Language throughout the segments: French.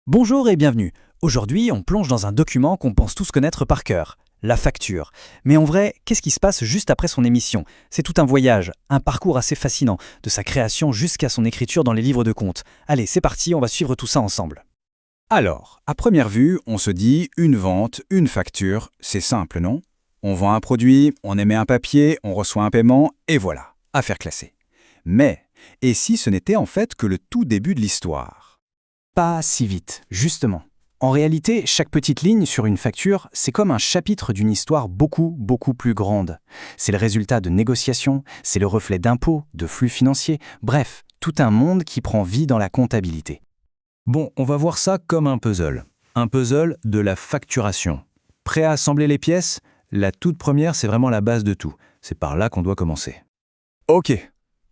Bonjour et bienvenue. Aujourd'hui, on plonge dans un document qu'on pense tous connaître par cœur, la facture. Mais en vrai, qu'est-ce qui se passe juste après son émission? C'est tout un voyage, un parcours assez fascinant, de sa création jusqu'à son écriture dans les livres de comptes. Allez, c'est parti, on va suivre tout ça ensemble. Alors, à première vue, on se dit une vente, une facture, c'est simple, non? On vend un produit, on émet un papier, on reçoit un paiement, et voilà, affaire classée. Mais, et si ce n'était en fait que le tout début de l'histoire? Pas si vite, justement. En réalité, chaque petite ligne sur une facture, c'est comme un chapitre d'une histoire beaucoup plus grande. C'est le résultat de négociations, c'est le reflet d'impôts, de flux financiers, bref, tout un monde qui prend vie dans la comptabilité. Bon, on va voir ça comme un puzzle. Un puzzle de la facturation. Prêt à assembler les pièces? La toute première, c'est vraiment la base de tout. C'est par là qu'on doit commencer. Ok,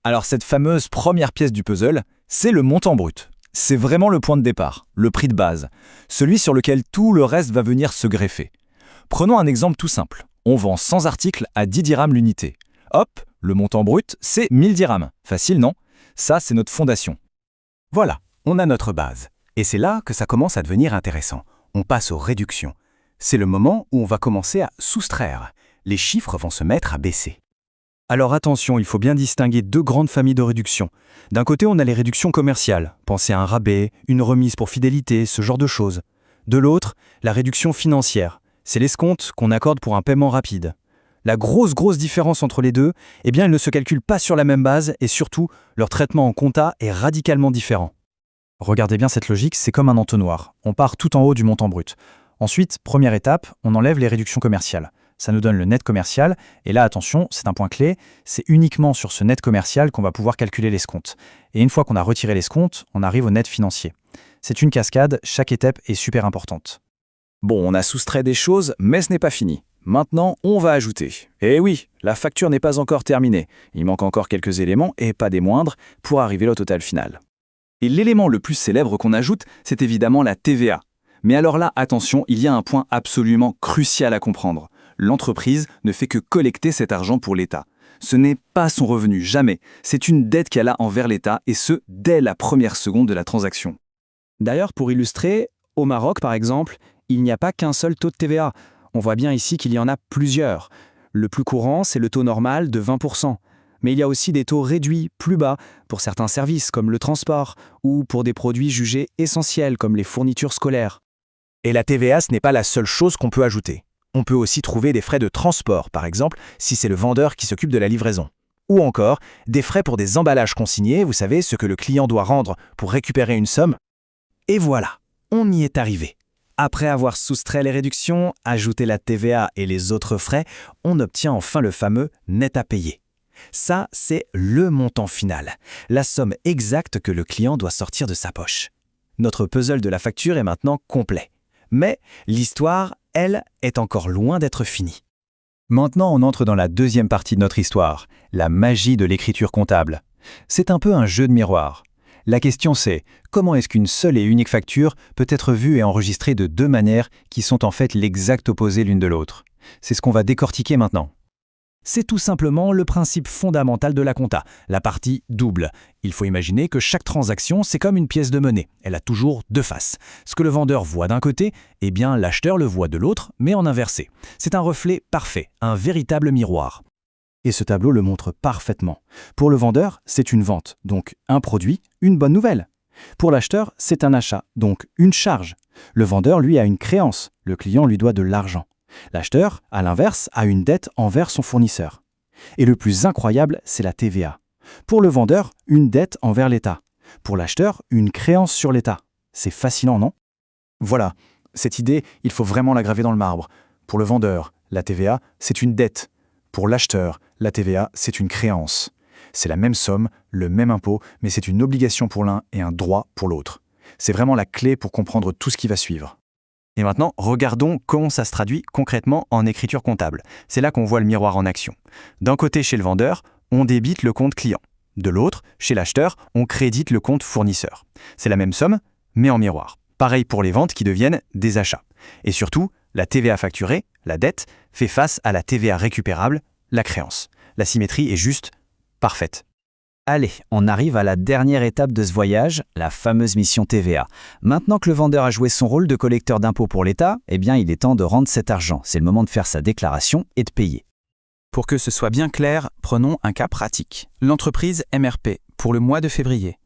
alors cette fameuse première pièce du puzzle, c'est le montant brut. C'est vraiment le point de départ, le prix de base, celui sur lequel tout le reste va venir se greffer. Prenons un exemple tout simple. On vend 100 articles à 10 dirhams l'unité. Hop, le montant brut, c'est 1000 dirhams. Facile, non? Ça, c'est notre fondation. Voilà, on a notre base. Et c'est là que ça commence à devenir intéressant. On passe aux réductions. C'est le moment où on va commencer à soustraire. Les chiffres vont se mettre à baisser. Alors attention, il faut bien distinguer deux grandes familles de réductions. D'un côté, on a les réductions commerciales. Pensez à un rabais, une remise pour fidélité, ce genre de choses. De l'autre, la réduction financière. C'est l'escompte qu'on accorde pour un paiement rapide. La grosse différence entre les deux, eh bien, elles ne se calculent pas sur la même base et surtout, leur traitement en compta est radicalement différent. Regardez bien cette logique, c'est comme un entonnoir. On part tout en haut du montant brut. Ensuite, première étape, on enlève les réductions commerciales. Ça nous donne le net commercial, et là, attention, c'est un point clé, c'est uniquement sur ce net commercial qu'on va pouvoir calculer l'escompte. Et une fois qu'on a retiré l'escompte, on arrive au net financier. C'est une cascade, chaque étape est super importante. Bon, on a soustrait des choses, mais ce n'est pas fini. Maintenant, on va ajouter. Et oui, la facture n'est pas encore terminée. Il manque encore quelques éléments, et pas des moindres, pour arriver au total final. Et l'élément le plus célèbre qu'on ajoute, c'est évidemment la TVA. Mais alors là, attention, il y a un point absolument crucial à comprendre. L'entreprise ne fait que collecter cet argent pour l'État. Ce n'est pas son revenu, jamais. C'est une dette qu'elle a envers l'État, et ce, dès la première seconde de la transaction. D'ailleurs, pour illustrer, au Maroc par exemple, il n'y a pas qu'un seul taux de TVA. On voit bien ici qu'il y en a plusieurs. Le plus courant, c'est le taux normal de 20%. Mais il y a aussi des taux réduits, plus bas, pour certains services comme le transport, ou pour des produits jugés essentiels comme les fournitures scolaires. Et la TVA, ce n'est pas la seule chose qu'on peut ajouter. On peut aussi trouver des frais de transport, par exemple, si c'est le vendeur qui s'occupe de la livraison. Ou encore, des frais pour des emballages consignés, vous savez, ce que le client doit rendre pour récupérer une somme. Et voilà, on y est arrivé. Après avoir soustrait les réductions, ajouté la TVA et les autres frais, on obtient enfin le fameux net à payer. Ça, c'est le montant final, la somme exacte que le client doit sortir de sa poche. Notre puzzle de la facture est maintenant complet. Mais l'histoire, elle, est encore loin d'être finie. Maintenant, on entre dans la deuxième partie de notre histoire, la magie de l'écriture comptable. C'est un peu un jeu de miroir. La question c'est, comment est-ce qu'une seule et unique facture peut être vue et enregistrée de deux manières qui sont en fait l'exact opposé l'une de l'autre? C'est ce qu'on va décortiquer maintenant. C'est tout simplement le principe fondamental de la compta, la partie double. Il faut imaginer que chaque transaction, c'est comme une pièce de monnaie. Elle a toujours deux faces. Ce que le vendeur voit d'un côté, eh bien l'acheteur le voit de l'autre, mais en inversé. C'est un reflet parfait, un véritable miroir. Et ce tableau le montre parfaitement. Pour le vendeur, c'est une vente, donc un produit, une bonne nouvelle. Pour l'acheteur, c'est un achat, donc une charge. Le vendeur, lui, a une créance. Le client lui doit de l'argent. L'acheteur, à l'inverse, a une dette envers son fournisseur. Et le plus incroyable, c'est la TVA. Pour le vendeur, une dette envers l'État. Pour l'acheteur, une créance sur l'État. C'est fascinant, non? Voilà, cette idée, il faut vraiment la graver dans le marbre. Pour le vendeur, la TVA, c'est une dette. Pour l'acheteur, la TVA, c'est une créance. C'est la même somme, le même impôt, mais c'est une obligation pour l'un et un droit pour l'autre. C'est vraiment la clé pour comprendre tout ce qui va suivre. Et maintenant, regardons comment ça se traduit concrètement en écriture comptable. C'est là qu'on voit le miroir en action. D'un côté, chez le vendeur, on débite le compte client. De l'autre, chez l'acheteur, on crédite le compte fournisseur. C'est la même somme, mais en miroir. Pareil pour les ventes qui deviennent des achats. Et surtout, la TVA facturée, la dette, fait face à la TVA récupérable, la créance. La symétrie est juste parfaite. Allez, on arrive à la dernière étape de ce voyage, la fameuse mission TVA. Maintenant que le vendeur a joué son rôle de collecteur d'impôts pour l'État, eh bien il est temps de rendre cet argent. C'est le moment de faire sa déclaration et de payer. Pour que ce soit bien clair, prenons un cas pratique. L'entreprise MRP, pour le mois de février.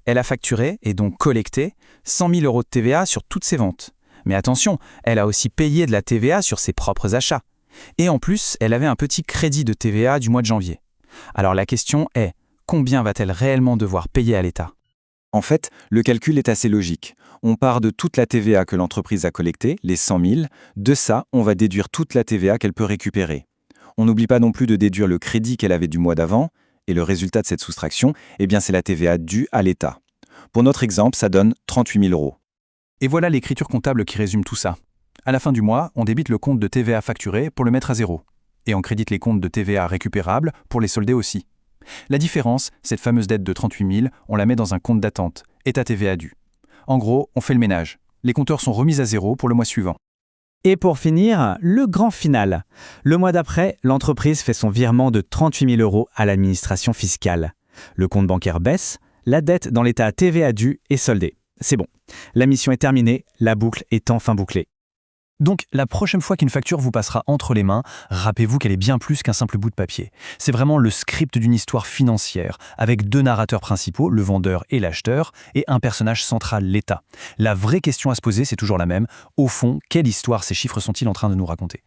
Elle a facturé, et donc collecté, 100 000 € de TVA sur toutes ses ventes. Mais attention, elle a aussi payé de la TVA sur ses propres achats. Et en plus, elle avait un petit crédit de TVA du mois de janvier. Alors la question est, combien va-t-elle réellement devoir payer à l'État ? En fait, le calcul est assez logique. On part de toute la TVA que l'entreprise a collectée, les 100 000. De ça, on va déduire toute la TVA qu'elle peut récupérer. On n'oublie pas non plus de déduire le crédit qu'elle avait du mois d'avant, et le résultat de cette soustraction, eh bien c'est la TVA due à l'État. Pour notre exemple, ça donne 38 000 €. Et voilà l'écriture comptable qui résume tout ça. À la fin du mois, on débite le compte de TVA facturé pour le mettre à zéro. Et on crédite les comptes de TVA récupérables pour les solder aussi. La différence, cette fameuse dette de 38 000, on la met dans un compte d'attente, état TVA dû. En gros, on fait le ménage. Les compteurs sont remis à zéro pour le mois suivant. Et pour finir, le grand final. Le mois d'après, l'entreprise fait son virement de 38 000 € à l'administration fiscale. Le compte bancaire baisse, la dette dans l'état TVA dû est soldée. C'est bon. La mission est terminée, la boucle est enfin bouclée. Donc, la prochaine fois qu'une facture vous passera entre les mains, rappelez-vous qu'elle est bien plus qu'un simple bout de papier. C'est vraiment le script d'une histoire financière, avec deux narrateurs principaux, le vendeur et l'acheteur, et un personnage central, l'État. La vraie question à se poser, c'est toujours la même. Au fond, quelle histoire ces chiffres sont-ils en train de nous raconter ?